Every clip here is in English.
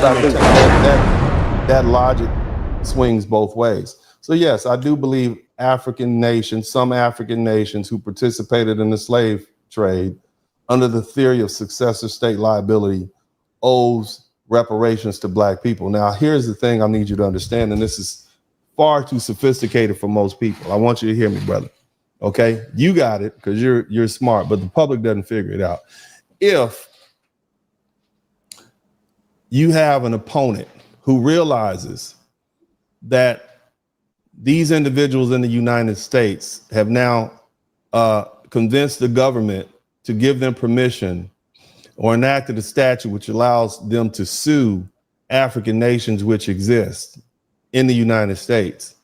but I think that logic swings both ways. So yes, I do believe some African nations who participated in the slave trade under the theory of successor-state liability owes reparations to Black people. Now, here's the thing I need you to understand, and this is far too sophisticated for most people. I want you to hear me, brother. Okay, you got it because you're smart, but the public doesn't figure it out. If you have an opponent who realizes that these individuals in the United States have now convinced the government to give them permission or enacted a statute which allows them to sue African nations which exist in the United States,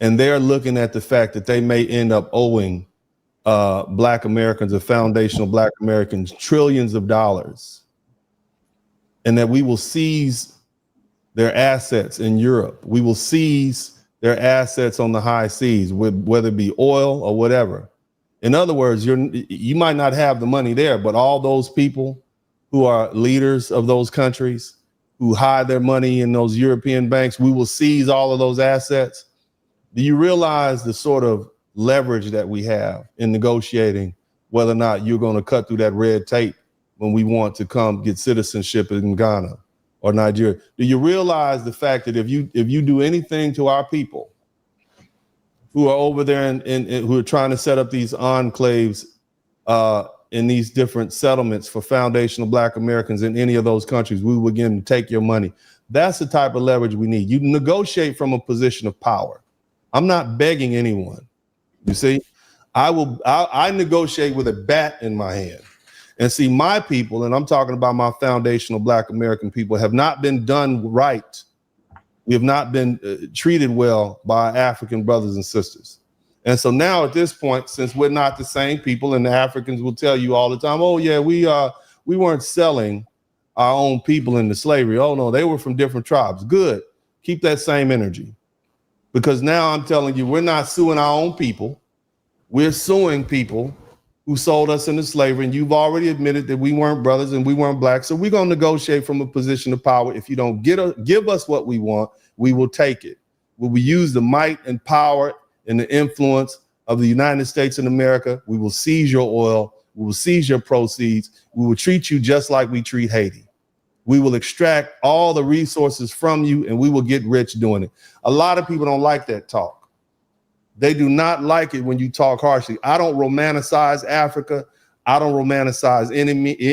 and they're looking at the fact that they may end up owing Black Americans or foundational Black Americans trillions of dollars, and that we will seize their assets in Europe. We will seize their assets on the high seas, whether it be oil or whatever. In other words, you might not have the money there, but all those people who are leaders of those countries who hide their money in those European banks, we will seize all of those assets. Do you realize the sort of leverage that we have in negotiating whether or not you're going to cut through that red tape when we want to come get citizenship in Ghana or Nigeria? Do you realize the fact that if you do anything to our people who are over there and who are trying to set up these enclaves in these different settlements for foundational Black Americans in any of those countries, we will begin to take your money? That's the type of leverage we need. You negotiate from a position of power. I'm not begging anyone. You see, I negotiate with a bat in my hand. And see, my people, and I'm talking about my foundational Black American people, have not been done right. We have not been treated well by African brothers and sisters. And so now at this point, since we're not the same people, and the Africans will tell you all the time, oh yeah, we weren't selling our own people into slavery. Oh no, they were from different tribes. Good, keep that same energy. Because now I'm telling you, we're not suing our own people. We're suing people who sold us into slavery, and you've already admitted that we weren't brothers and we weren't Black. So we're going to negotiate from a position of power. If you don't give us what we want, we will take it. We will use the might and power and the influence of the United States in America. We will seize your oil. We will seize your proceeds. We will treat you just like we treat Haiti. We will extract all the resources from you, and we will get rich doing it. A lot of people don't like that talk. They do not like it when you talk harshly. I don't romanticize Africa. I don't romanticize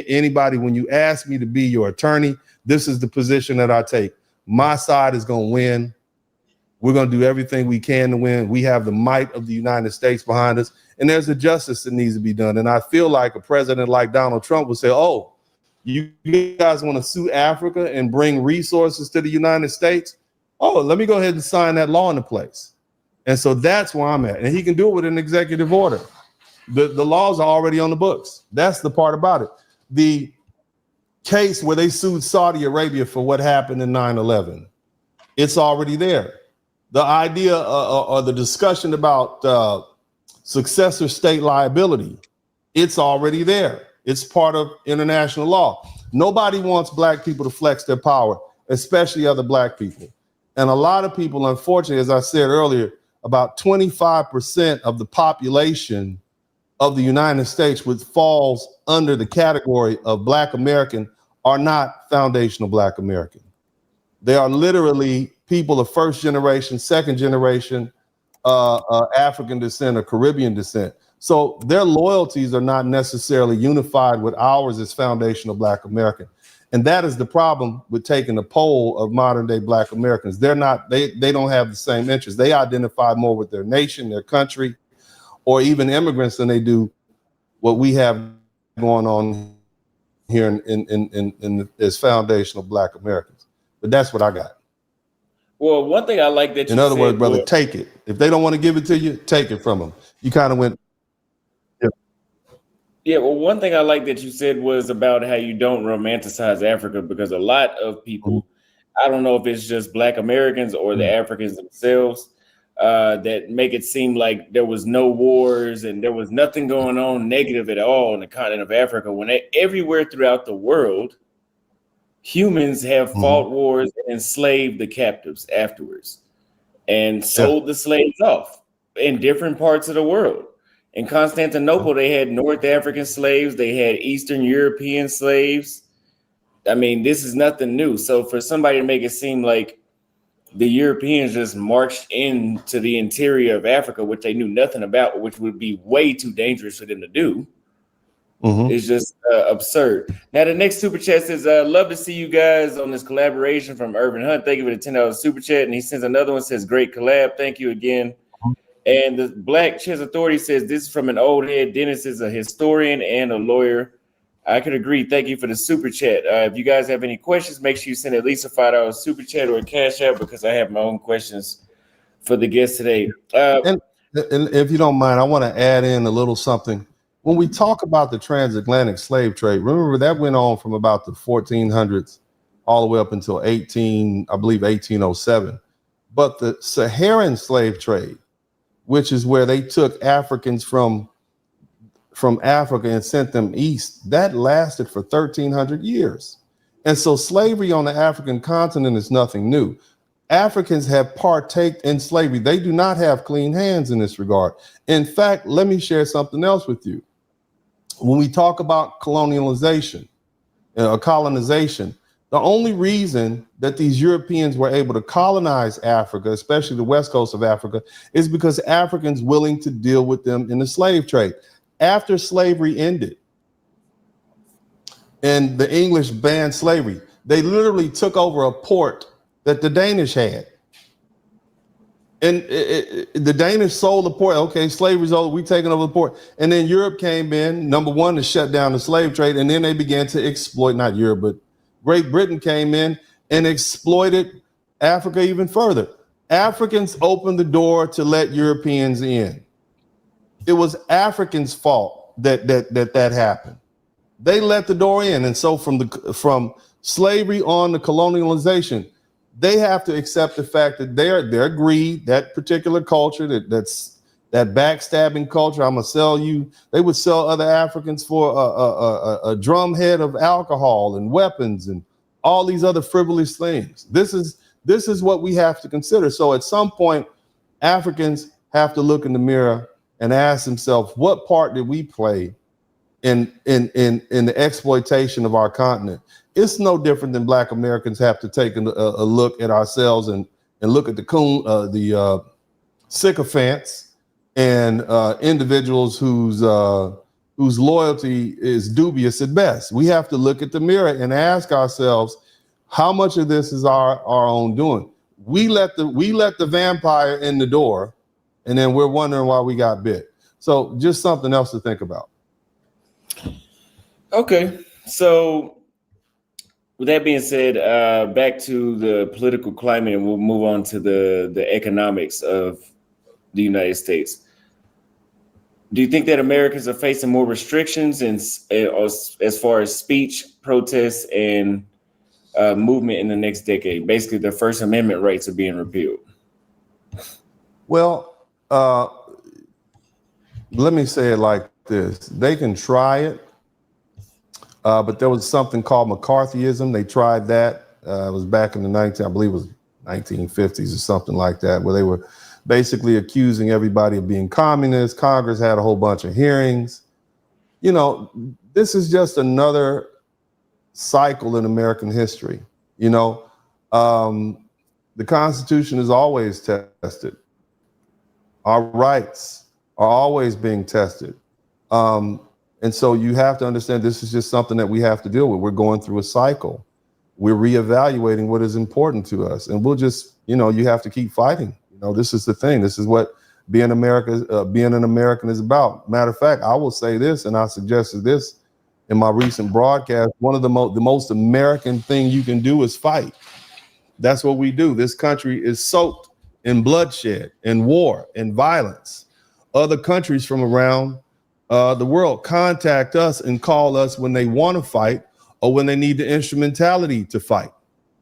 anybody. When you ask me to be your attorney, this is the position that I take. My side is going to win. We're going to do everything we can to win. We have the might of the United States behind us, and there's a justice that needs to be done. And I feel like a president like Donald Trump would say, oh, you guys want to sue Africa and bring resources to the United States? Oh, let me go ahead and sign that law into place. And so that's where I'm at. And he can do it with an executive order. The laws are already on the books. That's the part about it. The case where they sued Saudi Arabia for what happened in 9/11, it's already there. The idea or the discussion about successor-state liability, it's already there. It's part of international law. Nobody wants Black people to flex their power, especially other Black people. And a lot of people, unfortunately, as I said earlier, about 25% of the population of the United States, which falls under the category of Black American, are not foundational Black American. They are literally people of first generation, second generation African descent or Caribbean descent. So their loyalties are not necessarily unified with ours as foundational Black American. And that is the problem with taking a poll of modern day Black Americans. They don't have the same interests. They identify more with their nation, their country, or even immigrants than they do what we have going on here in as foundational Black Americans. But that's what I got. Well, one thing I like that you in other words, brother, take it. If they don't want to give it to you, take it from them. You kind of went. Yeah, well, one thing I like that you said was about how you don't romanticize Africa, because a lot of people, I don't know if it's just Black Americans or the Africans themselves, that make it seem like there was no wars and there was nothing going on negative at all in the continent of Africa, when everywhere throughout the world, humans have fought wars and enslaved the captives afterwards and sold the slaves off in different parts of the world. In Constantinople, they had North African slaves, they had Eastern European slaves. I mean, this is nothing new. So for somebody to make it seem like the Europeans just marched into the interior of Africa, which they knew nothing about, which would be way too dangerous for them to do, is just absurd. Now, the next super chat says, love to see you guys on this collaboration from Irvin Hunt. Thank you for the $10 super chat. And he sends another one, says, great collab. Thank you again. And the Black Chess Authority says, this is from an old head. Dennis is a historian and a lawyer. I could agree. Thank you for the super chat. If you guys have any questions, make sure you send at least a $5 super chat or a cash out, because I have my own questions for the guest today. And if you don't mind, I want to add in a little something. When we talk about the transatlantic slave trade, remember that went on from about the 1400s all the way up until 1807. But the Saharan slave trade, which is where they took Africans from Africa and sent them east, that lasted for 1,300 years. And so slavery on the African continent is nothing new. Africans have partaked in slavery. They do not have clean hands in this regard. In fact, let me share something else with you. When we talk about colonization, the only reason that these Europeans were able to colonize Africa, especially the west coast of Africa, is because Africans willing to deal with them in the slave trade. After slavery ended and the English banned slavery, they literally took over a port that the Danish had. And the Danish sold the port. Okay, slavery's over, we taking over the port. And then Europe came in, number one, to shut down the slave trade. And then they began to exploit, not Europe, but Great Britain came in and exploited Africa even further. Africans opened the door to let Europeans in. It was Africans' fault that happened. They let the door in. And so from slavery on to colonialization, they have to accept the fact that their greed, that particular culture, that's that backstabbing culture. I'm gonna sell you. They would sell other Africans for a drum head of alcohol and weapons and all these other frivolous things. This is what we have to consider. So at some point, Africans have to look in the mirror and ask themselves, what part did we play in the exploitation of our continent? It's no different than Black Americans have to take a look at ourselves and look at the sycophants and individuals whose loyalty is dubious at best. We have to look at the mirror and ask ourselves, how much of this is our own doing? We let the vampire in the door, and then we're wondering why we got bit. So just something else to think about. Okay, so with that being said, back to the political climate, and we'll move on to the economics of the United States. Do you think that Americans are facing more restrictions as far as speech, protests, and movement in the next decade? Basically, the First Amendment rights are being repealed. Well, let me say it like this. They can try it, but there was something called McCarthyism. They tried that. It was back in the 1950s or something like that, where they were basically accusing everybody of being communist. Congress had a whole bunch of hearings. You know, this is just another cycle in American history. You know, the Constitution is always tested. Our rights are always being tested. And so you have to understand this is just something that we have to deal with. We're going through a cycle. We're reevaluating what is important to us. And we'll just, you have to keep fighting. This is the thing. This is what being an American is about. Matter of fact, I will say this, and I suggested this in my recent broadcast. One of the most American thing you can do is fight. That's what we do. This country is soaked in bloodshed and war and violence. Other countries from around the world contact us and call us when they want to fight or when they need the instrumentality to fight.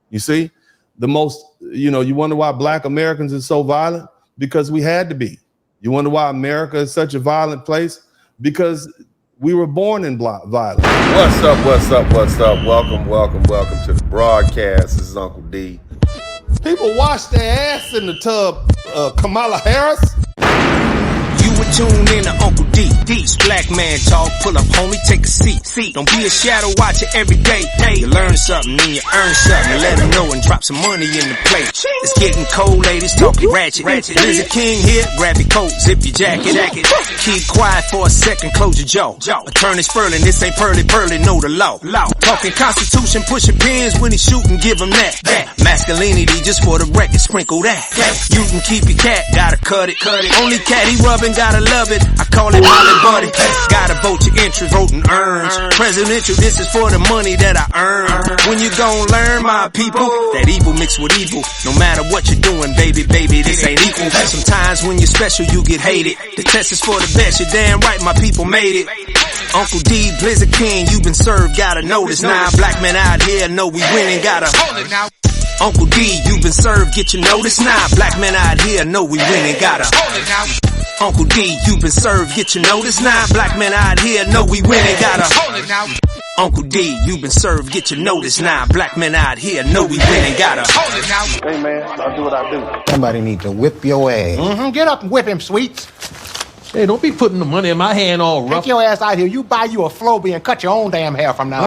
You see, you wonder why Black Americans are so violent? Because we had to be. You wonder why America is such a violent place? Because We were born in violence. What's up, what's up, what's up? Welcome, welcome, welcome to the broadcast. This is Uncle D. People wash their ass in the tub, Kamala Harris. You were tuned in to Uncle D. D's black man talk. Pull up, homie, take a seat. Don't be a shadow watcher every day. You learn something, then you earn something. And let them know and drop some money in the plate. It's getting cold, ladies, talking ratchet. Lizard King here, grab your coat, zip your jacket. Keep quiet for a second, close your jaw. Attorney Spurling, this ain't pearly, know the law. Talking Constitution, pushing pins when he shooting, give him that. Masculinity, just for the record, sprinkle that. You can keep your cat, gotta cut it. Only cat he rubbing, gotta love it. I call it Molly Buddy. Gotta vote your interest, voting earns. Presidential, this is for the money that I earn. When you gon' learn, my people, that evil mixed with evil. No matter what you're doing, baby, this ain't equal. Sometimes when you're special, you get hated. The test is for the best, you're damn right, my people made it. Uncle D, Blizzard King, you been served, gotta notice now. Black men out here know we winning, gotta hold it now. Uncle D, you been served, get your notice now. Black men out here know we winning, gotta hold it now. Uncle D, you been served, get your notice now. Black men out here know we winning, gotta hold it now. Uncle D, you been served, get your notice now. Black men out here know we winning, gotta hold it now. Hey man, I'll do what I do. Somebody need to whip your ass. Get up and whip him, Sweets. Hey, don't be putting the money in my hand all rough. Take your ass out here. You buy you a Flowbee and cut your own damn hair from now on.